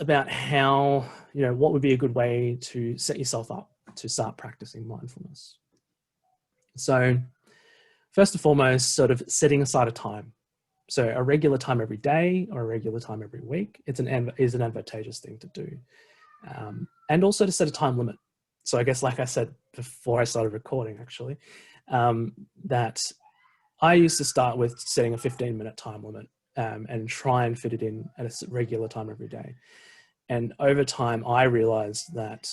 about how, what would be a good way to set yourself up to start practicing mindfulness. So first and foremost, sort of setting aside a time. So a regular time every day or a regular time every week, is an advantageous thing to do. And also to set a time limit. So I guess, like I said before I started recording, actually, that I used to start with setting a 15-minute time limit and try and fit it in at a regular time every day. And over time, I realized that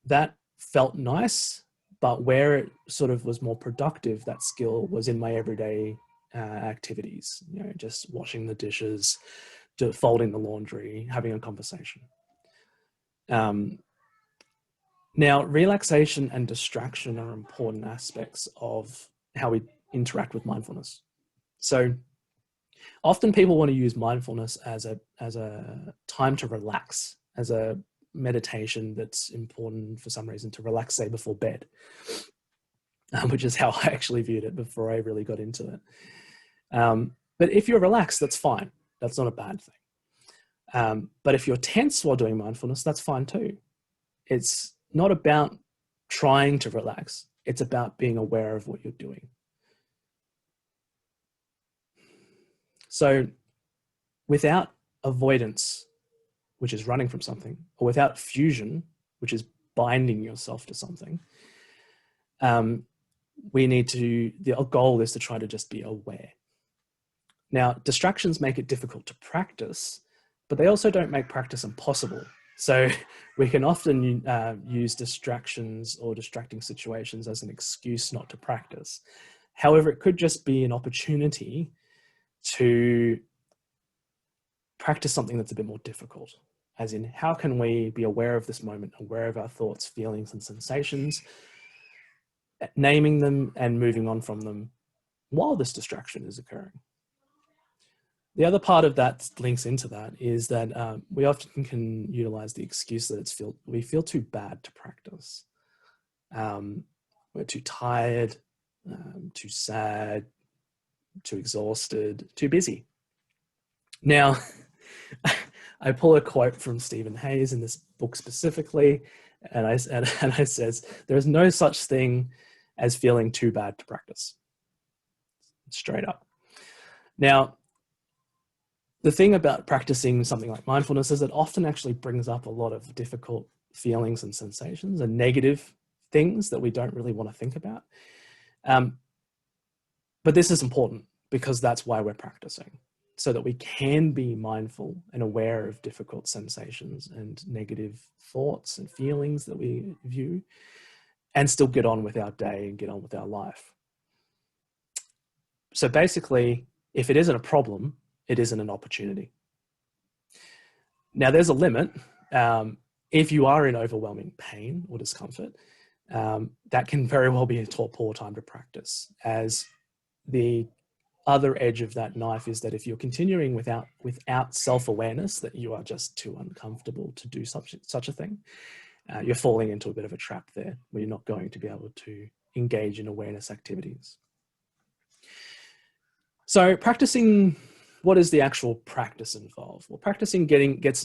that felt nice, but where it sort of was more productive, that skill was in my everyday activities, just washing the dishes, folding the laundry, having a conversation. Now, relaxation and distraction are important aspects of how we interact with mindfulness. So often people want to use mindfulness as a time to relax, as a meditation that's important for some reason to relax, say, before bed, which is how I actually viewed it before I really got into it. But if you're relaxed, that's fine. That's not a bad thing. But if you're tense while doing mindfulness, that's fine too. It's not about trying to relax. It's about being aware of what you're doing. So without avoidance, which is running from something, or without fusion, which is binding yourself to something, the goal is to try to just be aware. Now, distractions make it difficult to practice, but they also don't make practice impossible. So we can often use distractions or distracting situations as an excuse not to practice. However, it could just be an opportunity to practice something that's a bit more difficult, as in, how can we be aware of this moment, aware of our thoughts, feelings, and sensations, naming them and moving on from them while this distraction is occurring. The other part of that links into that is that we often can utilize the excuse that we feel too bad to practice. We're too tired, too sad, too exhausted, too busy. Now, I pull a quote from Stephen Hayes in this book specifically, and I says, there is no such thing as feeling too bad to practice. Straight up. Now, the thing about practicing something like mindfulness is it often actually brings up a lot of difficult feelings and sensations and negative things that we don't really want to think about. But this is important because that's why we're practicing, so that we can be mindful and aware of difficult sensations and negative thoughts and feelings that we view, and still get on with our day and get on with our life. So basically, if it isn't a problem, it isn't an opportunity. Now, there's a limit. If you are in overwhelming pain or discomfort, that can very well be a poor time to practice, as the other edge of that knife is that if you're continuing without self-awareness that you are just too uncomfortable to do such a thing, you're falling into a bit of a trap there where you're not going to be able to engage in awareness activities. So practicing, what does the actual practice involve? Well, practicing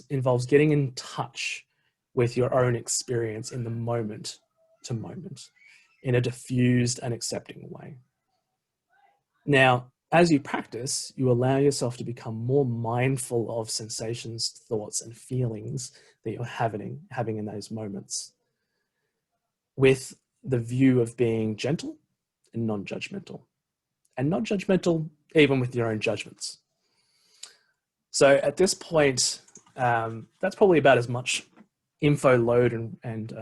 involves getting in touch with your own experience in the moment to moment in a diffused and accepting way. Now, as you practice, you allow yourself to become more mindful of sensations, thoughts, and feelings that you're having in those moments, with the view of being gentle and non-judgmental, and not judgmental even with your own judgments. So at this point, that's probably about as much info load and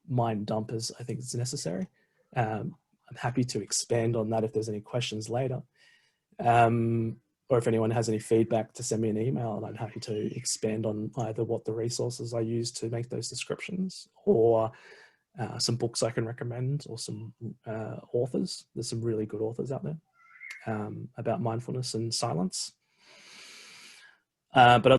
mind dump as I think is necessary. I'm happy to expand on that if there's any questions later. Or if anyone has any feedback, to send me an email, and I'm happy to expand on either what the resources I use to make those descriptions, or some books I can recommend, or some authors. There's some really good authors out there about mindfulness and silence. But